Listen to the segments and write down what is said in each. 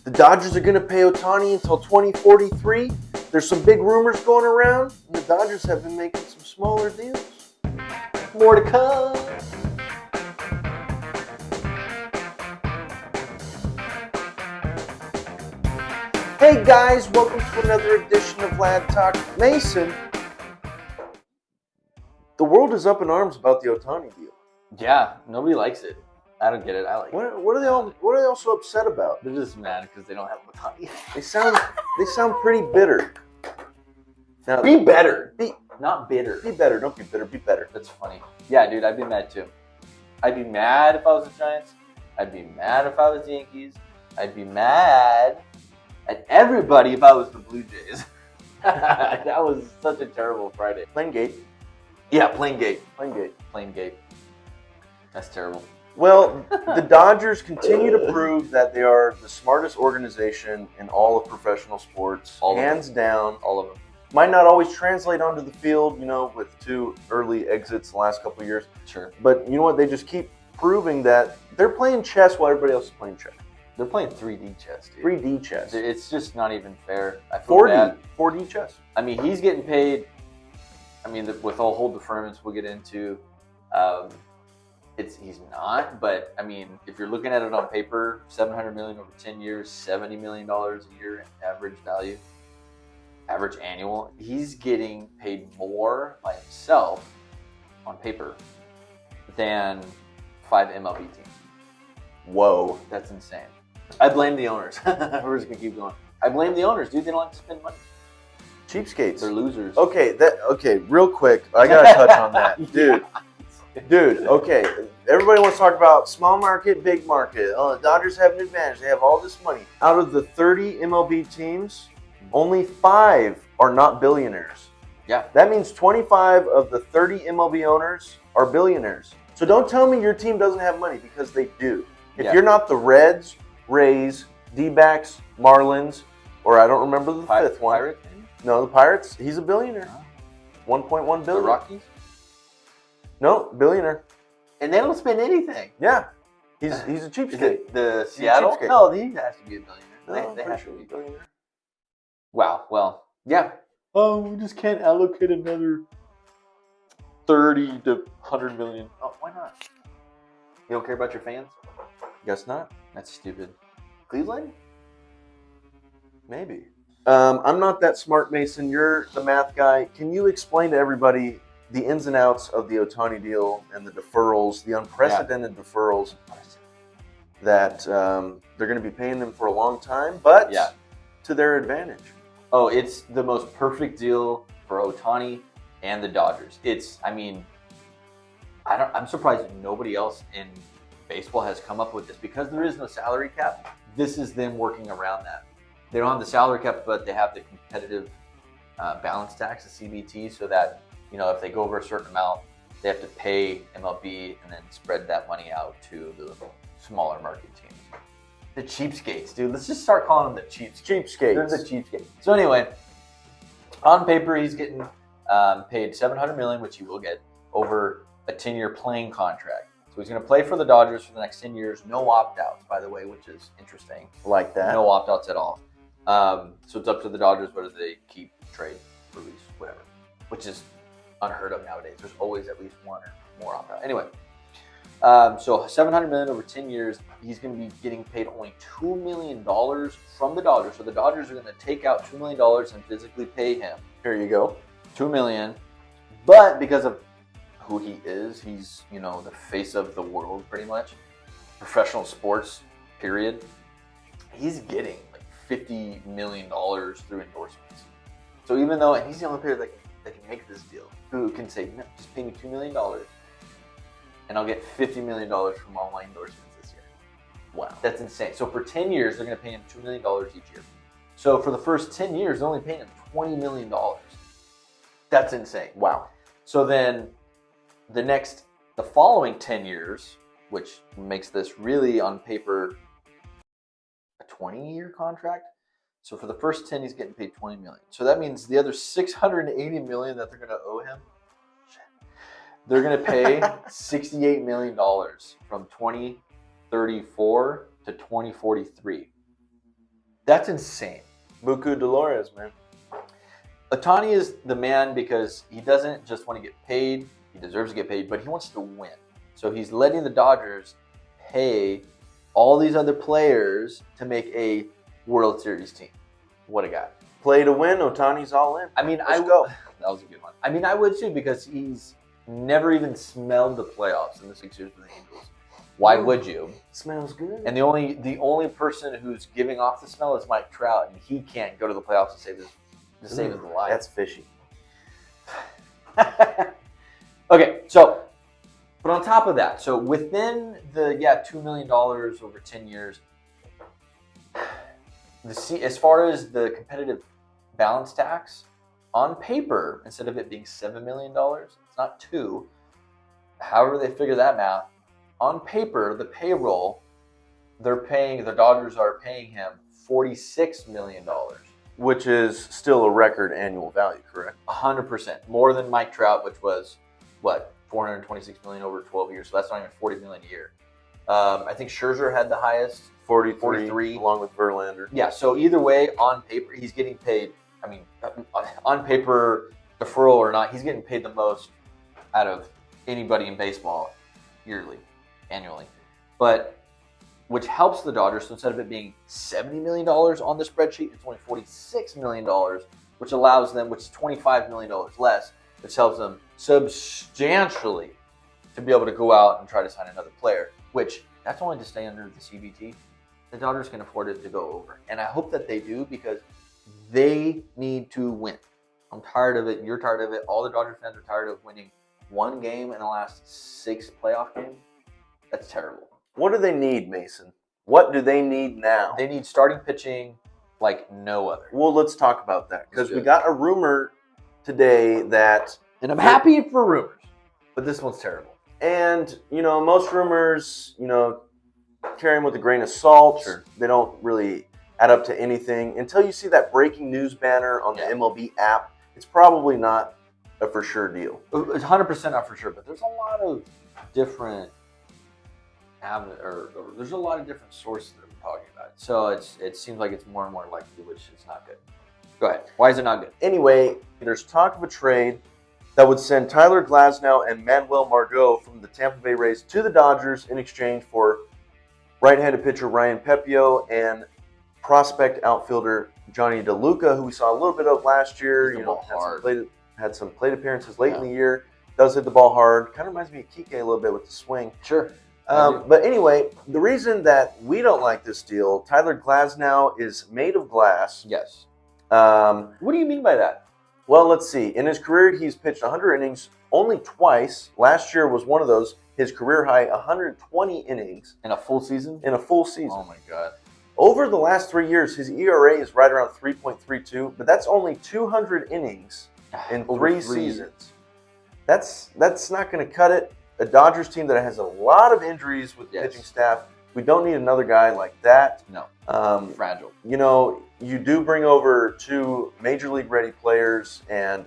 The Dodgers are going to pay Ohtani until 2043. There's some big rumors going around, and the Dodgers have been making some smaller deals. More to come. Hey guys, welcome to another edition of Lad Talk. Mason, the world is up in arms about the Ohtani deal. Yeah, nobody likes it. I don't get it. I like it. What are they all so upset about? They're just mad because they don't have Ohtani. They sound pretty bitter. Now, Be better. Not bitter. Be better. Don't be bitter. Be better. That's funny. Yeah, dude, I'd be mad too. I'd be mad if I was the Giants. I'd be mad if I was the Yankees. I'd be mad at everybody if I was the Blue Jays. That was such a terrible Friday. Plain gate. Yeah, plain gate. Plain gate. That's terrible. Well, the Dodgers continue to prove that they are the smartest organization in all of professional sports. Hands down. All of them. Might not always translate onto the field, with two early exits the last couple of years. Sure. But you know what? They just keep proving that they're playing chess while everybody else is playing checkers. They're playing 3D chess, dude. 3D chess. It's just not even fair. I feel 4D. bad. 4D chess. I mean, he's getting paid. I mean, with all whole deferments we'll get into, he's not. But I mean, if you're looking at it on paper, $700 million over 10 years, $70 million a year in average value, average annual. He's getting paid more by himself on paper than 5 MLB teams. Whoa, that's insane. I blame the owners. We're just gonna keep going. I blame the owners, dude. They don't have to spend money. Cheapskates. They're losers. Okay, real quick. I gotta touch on that. Dude, okay. Everybody wants to talk about small market, big market. Oh, the Dodgers have an advantage. They have all this money. Out of the 30 MLB teams, only 5 are not billionaires. Yeah. That means 25 of the 30 MLB owners are billionaires. So don't tell me your team doesn't have money, because they do. If you're not the Reds, Rays, D-backs, Marlins, or I don't remember the fifth one. Pirates? No, the Pirates. He's a billionaire. 1.1 billion. The Rockies? No, billionaire. And they don't spend anything. Yeah. He's a cheapskate. The Seattle? No, he has to be a billionaire. No, they have to sure be. Billionaire. Wow. Well, yeah. Oh, we just can't allocate another 30 to 100 million. Oh, why not? You don't care about your fans? Guess not. That's stupid. Cleveland? Maybe. I'm not that smart, Mason. You're the math guy. Can you explain to everybody the ins and outs of the Ohtani deal and the deferrals, the unprecedented deferrals that they're going to be paying them for a long time, but to their advantage? Oh, it's the most perfect deal for Ohtani and the Dodgers. I'm surprised that nobody else in baseball has come up with this, because there is no salary cap. This is them working around that. They don't have the salary cap, but they have the competitive balance tax, the CBT, so that if they go over a certain amount, they have to pay MLB and then spread that money out to the smaller market teams. The cheapskates, dude. Let's just start calling them the cheapskates. They're the cheapskates. So anyway, on paper, he's getting paid $700 million, which he will get, over a 10-year playing contract. So he's going to play for the Dodgers for the next 10 years. No opt-outs, by the way, which is interesting. Like that. No opt-outs at all. So it's up to the Dodgers whether they keep, trade, release, whatever, which is unheard of nowadays. There's always at least one or more opt-out. Anyway, so $700 million over 10 years. He's going to be getting paid only $2 million from the Dodgers. So the Dodgers are going to take out $2 million and physically pay him. Here you go. $2 million. But because of who he is, he's, the face of the world, pretty much. Professional sports, period. He's getting like $50 million through endorsements. So even though, and he's the only player that can make this deal, who can say, no, just pay me $2 million and I'll get $50 million from all my endorsements this year. Wow. That's insane. So for 10 years, they're going to pay him $2 million each year. So for the first 10 years, they're only paying him $20 million. That's insane. Wow. So then the following 10 years, which makes this really on paper a 20-year contract. So for the first 10, he's getting paid $20 million. So that means the other $680 million that they're going to owe him, they're going to pay $68 million from 2034 to 2043. That's insane. Buku Dolores, man. Ohtani is the man because he doesn't just want to get paid. He deserves to get paid, but he wants to win. So he's letting the Dodgers pay all these other players to make a World Series team. What a guy. Play to win. Ohtani's all in. I mean, Let's go. That was a good one. I mean, I would too because he's never even smelled the playoffs in the 6 years with the Angels. Why would you? Smells good. And the only person who's giving off the smell is Mike Trout, and he can't go to the playoffs to save his life. That's fishy. Okay, so, but on top of that, so within the $2 million over 10 years, as far as the competitive balance tax, on paper, instead of it being $7 million, it's not $2. However they figure that math, on paper, the payroll, the Dodgers are paying him $46 million. Which is still a record annual value, correct? 100%. More than Mike Trout, which was, $426 million over 12 years. So that's not even $40 million a year. I think Scherzer had the highest, 43, along with Verlander. Yeah, so either way, on paper, he's getting paid. I mean, on paper, deferral or not, he's getting paid the most out of anybody in baseball annually. But which helps the Dodgers. So instead of it being $70 million on the spreadsheet, it's only $46 million, which allows them, which is $25 million less, which helps them substantially to be able to go out and try to sign another player, which that's only to stay under the CBT. The Dodgers can afford it to go over. And I hope that they do because they need to win. I'm tired of it. You're tired of it. All the Dodgers fans are tired of winning one game in the last 6 playoff games. That's terrible. What do they need, Mason? What do they need now? They need starting pitching like no other. Well, let's talk about that because we got a rumor today that... And I'm happy for rumors, but this one's terrible. And, most rumors, carry them with a grain of salt. Sure. They don't really add up to anything. Until you see that breaking news banner on the MLB app, it's probably not a for sure deal. It's 100% not for sure, but there's a lot of different there's a lot of different sources that we're talking about. So it seems like it's more and more likely, which is not good. Go ahead. Why is it not good? Anyway, there's talk of a trade that would send Tyler Glasnow and Manuel Margot from the Tampa Bay Rays to the Dodgers in exchange for right-handed pitcher Ryan Pepio and prospect outfielder Johnny DeLuca, who we saw a little bit of last year. Had some plate appearances late in the year. Does hit the ball hard. Kind of reminds me of Kike a little bit with the swing. Sure. But anyway, the reason that we don't like this deal, Tyler Glasnow is made of glass. Yes. What do you mean by that? Well, let's see. In his career, he's pitched 100 innings only twice. Last year was one of those. His career high, 120 innings. In a full season? In a full season. Oh, my God. Over the last 3 years, his ERA is right around 3.32, but that's only 200 innings in 3 seasons. That's not going to cut it. A Dodgers team that has a lot of injuries with the pitching staff. We don't need another guy like that. No. Fragile. You do bring over 2 major league ready players and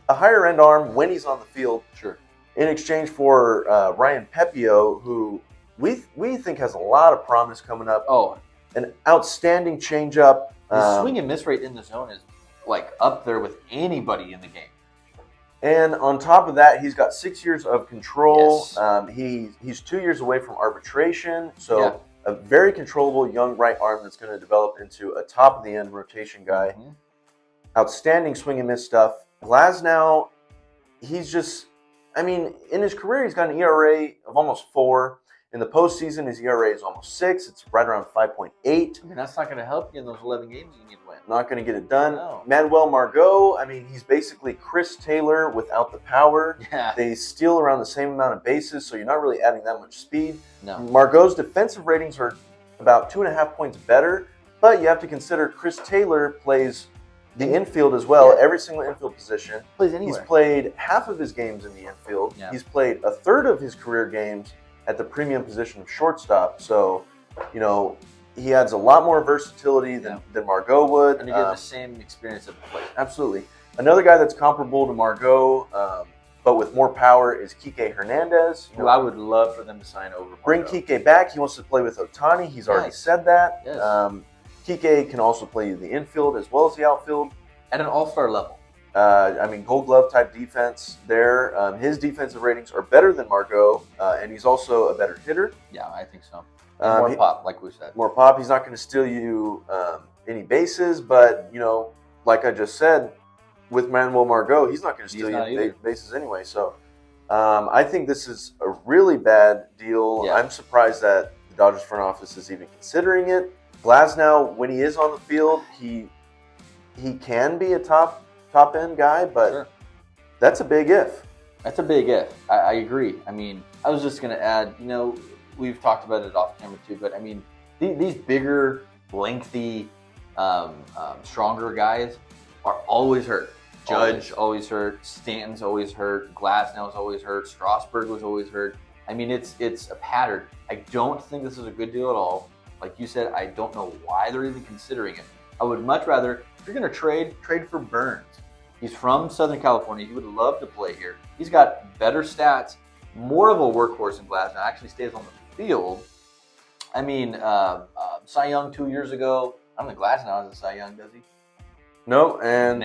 a higher end arm when he's on the field. Sure. In exchange for Ryan Pepio, who we think has a lot of promise coming up. Oh, an outstanding changeup. The swing and miss rate in the zone is like up there with anybody in the game. And on top of that, he's got 6 years of control. Yes. He's 2 years away from arbitration. So a very controllable young right arm that's going to develop into a top of the end rotation guy. Mm-hmm. Outstanding swing and miss stuff. Glasnow, he's just, in his career, he's got an ERA of almost 4. In the postseason, his ERA is almost 6. It's right around 5.8. That's not going to help you in those 11 games you need to win. Not going to get it done. No. Manuel Margot, he's basically Chris Taylor without the power. Yeah. They steal around the same amount of bases, so you're not really adding that much speed. No. Margot's defensive ratings are about 2.5 points better, but you have to consider Chris Taylor plays the infield as well, every single infield position. Plays anywhere. He's played half of his games in the infield. Yeah. He's played a third of his career games at the premium position of shortstop. So, he adds a lot more versatility than Margot would. And you get the same experience at the plate. Absolutely. Another guy that's comparable to Margot, but with more power, is Kike Hernandez. Who I would love for them to sign over. Bring Kike back. He wants to play with Ohtani. He's already said that. Yes. Kike can also play the infield as well as the outfield. At an all-star level. Gold Glove type defense there. His defensive ratings are better than Margot, and he's also a better hitter. Yeah, I think so. And more pop, like we said. More pop. He's not going to steal you any bases, but like I just said, with Manuel Margot, he's not going to steal you bases anyway. So I think this is a really bad deal. Yeah. I'm surprised that the Dodgers front office is even considering it. Glasnow, when he is on the field, he can be a top end guy, but that's a big if. That's a big if. I agree. I mean, I was just going to add, we've talked about it off camera too, but I mean, these bigger, lengthy, stronger guys are always hurt. Judge always hurt. Stanton's always hurt. Glasnow's always hurt. Strasburg was always hurt. I mean, it's a pattern. I don't think this is a good deal at all. Like you said, I don't know why they're even considering it. I would much rather, if you're going to trade for Burns. He's from Southern California. He would love to play here. He's got better stats, more of a workhorse than Glasnow. Actually stays on the field. I mean, Cy Young 2 years ago. I don't think Glasnow has a Cy Young, does he? No, and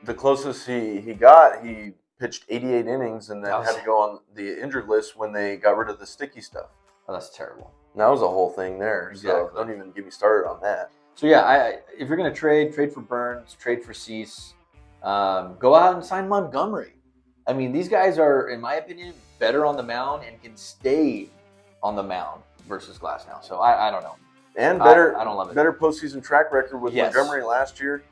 the closest he got, he pitched 88 innings and then had to go on the injured list when they got rid of the sticky stuff. Oh, that's terrible. And that was a whole thing there. Exactly. So don't even get me started on that. So yeah, if you're going to trade for Burns, trade for Cease, go out and sign Montgomery. I mean, these guys are, in my opinion, better on the mound and can stay on the mound versus Glasnow. So I don't know. And better, I don't love it. Better postseason track record with Montgomery last year.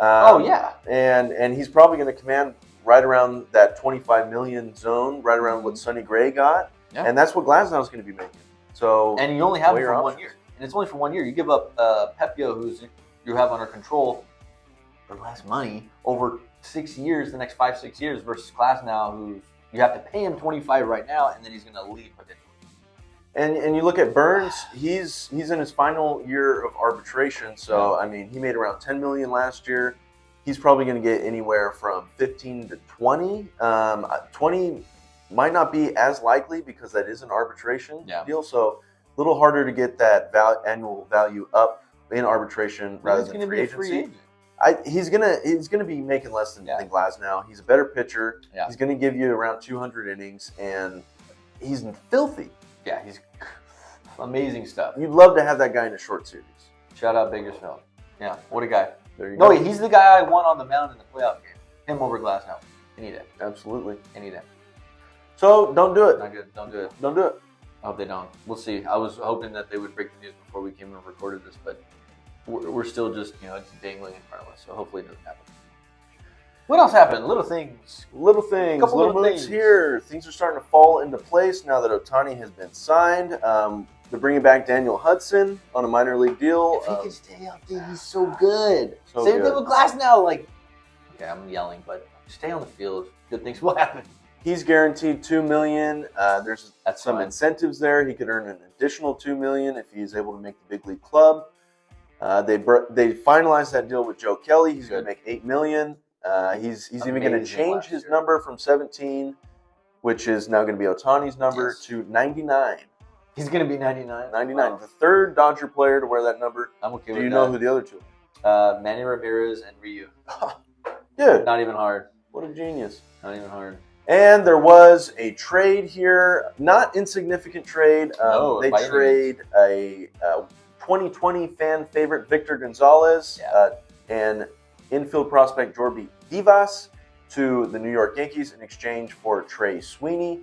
And he's probably going to command right around that 25 million zone, right around what Sonny Gray got, and that's what Glasnow is going to be making. So, and you only have him for 1 year, and it's only for 1 year. You give up Pepio, who's you have under control, for less money over 6 years, the next 5-6 years, versus Glasnow, who you have to pay him 25 right now, and then he's going to leave potentially. And you look at Burns, he's in his final year of arbitration. So I mean, he made around 10 million last year. He's probably going to get anywhere from 15 to 20. 20 might not be as likely because that is an arbitration deal. So a little harder to get that annual value up in arbitration rather than free agency. He's gonna be making less than Glasnow. He's a better pitcher. Yeah. He's gonna give you around 200 innings, and he's filthy. Yeah, he's amazing stuff. You'd love to have that guy in a short series. Shout out Bakersfield. Yeah, what a guy. There you go. No, he's the guy I want on the mound in the playoff game. Him over Glasnow. Any day. Absolutely. Any day. So don't do it. Not good. Don't do it. Don't do it. I hope they don't. We'll see. I was hoping that they would break the news before we came and recorded this, but we're still just, it's dangling in front of us. So hopefully it doesn't happen. What else happened? Little things. Little moves here. Things are starting to fall into place now that Ohtani has been signed. They're bringing back Daniel Hudson on a minor league deal. If he can stay out there, he's so good. Same thing with Glasnow. Okay, I'm yelling, but stay on the field. Good things will happen. He's guaranteed $2 million. There's some incentives there. He could earn an additional $2 million if he's able to make the big league club. They finalized that deal with Joe Kelly. He's going to make $8 million. He's even going to change his number from 17, which is now going to be Ohtani's number, to 99. He's going to be 99? 99. Wow. The third Dodger player to wear that number. I'm okay with that. Do you know who the other two are? Manny Ramirez and Ryu. Dude. Not even hard. What a genius. Not even hard. And there was a trade here, not insignificant trade. They trade a 2020 fan favorite Victor Gonzalez and infield prospect Jorby Vivas to the New York Yankees in exchange for Trey Sweeney.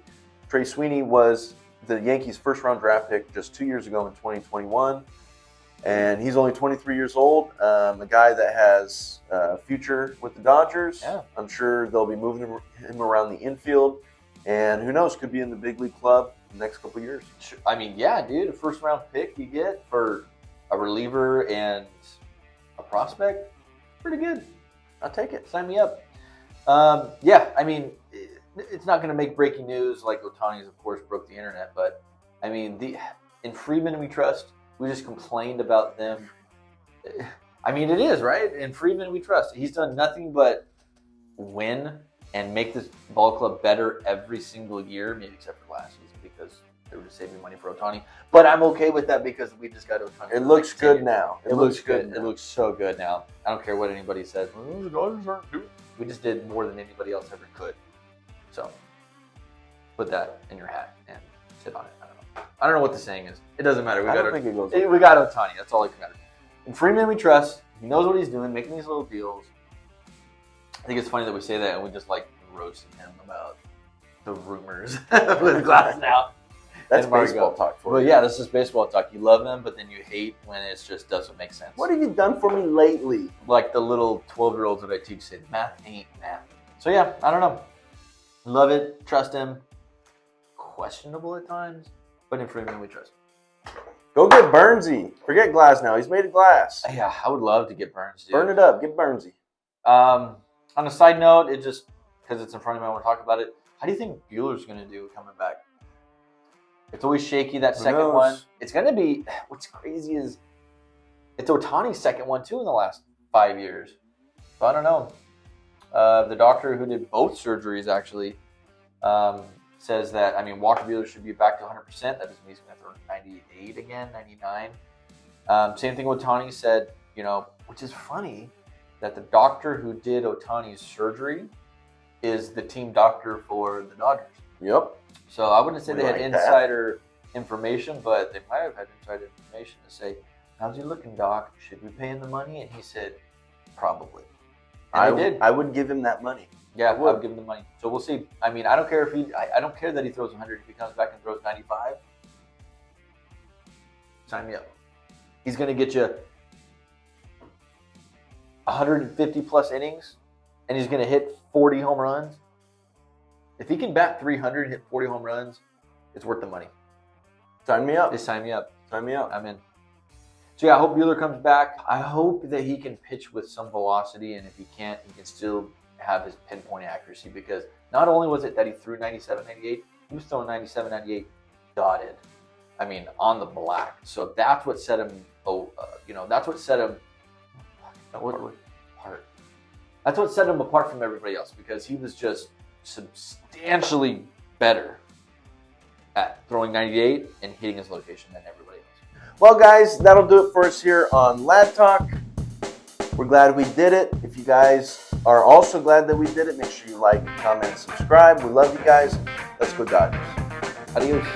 Trey Sweeney was the Yankees' first-round draft pick just 2 years ago in 2021. And he's only 23 years old, a guy that has a future with the Dodgers. Yeah. I'm sure they'll be moving him around the infield. And who knows, could be in the big league club in the next couple of years. I mean, yeah, dude, a first-round pick you get for a reliever and a prospect, pretty good. I'll take it. Sign me up. I mean, it's not going to make breaking news like Ohtani's, of course, broke the internet. But, I mean, in Friedman we trust. We just complained about them. I mean, it is, right? In Friedman we trust. He's done nothing but win and make this ball club better every single year, maybe except for last season because They were just saving money for Ohtani. But I'm okay with that because we just got Ohtani. It looks good now. It looks good. It looks so good now. I don't care what anybody says. The Dodgers aren't doing. We just did more than anybody else ever could. So put that in your hat and sit on it. I don't know what the saying is. It doesn't matter. I don't think it goes. We got Ohtani. That's all that matters. And Freeman, we trust. He knows what he's doing, making these little deals. I think it's funny that we say that and we just like roasting him about the rumors with Glasnow. That's baseball talk for you. Well, yeah, this is baseball talk. You love them, but then you hate when it just doesn't make sense. What have you done for me lately? Like the little 12-year-olds that I teach say, math ain't math. So yeah, I don't know. Love it. Trust him. Questionable at times, but in Freeman we trust. Go get Burnsy. Forget Glasnow. He's made of glass. Yeah, I would love to get Burns, dude. Burn it up. Get Burnsy. On a side note, it just, because it's in front of me, I want to talk about it. How do you think Buehler's going to do coming back? It's always shaky, that second one. It's going to be, what's crazy is, it's Ohtani's second one, too, in the last 5 years. So I don't know. The doctor who did both surgeries, actually, says that, I mean, Walker Buehler should be back to 100%. That doesn't mean he's going to throw 98 again, 99. Same thing with Ohtani said, you know, which is funny, that the doctor who did Ohtani's surgery is the team doctor for the Dodgers. Yep. So I wouldn't say We they had like insider information, but they might have had insider information to say, how's he looking, Doc? Should we pay him the money? And he said, probably. And they did. I would give him that money. Yeah, I would give him the money. So we'll see. I mean, I don't care if I don't care that he throws 100. If he comes back and throws 95, sign me up. He's going to get you 150 plus innings, and he's going to hit 40 home runs. If he can bat 300 and hit 40 home runs, it's worth the money. Sign me up. Just sign me up. Sign me up. I'm in. So yeah, I hope Buehler comes back. I hope that he can pitch with some velocity, and if he can't, he can still have his pinpoint accuracy, because not only was it that he threw 97, 98, he was throwing 97, 98 dotted. I mean, on the black. So that's what set him, that's what set him apart. That's what set him apart from everybody else, because he was just substantially better at throwing 98 and hitting his location than everybody else. Well, guys, that'll do it for us here on Lad Talk. We're glad we did it. If you guys are also glad that we did it, make sure you like, comment, subscribe. We love you guys. Let's go Dodgers. Adios.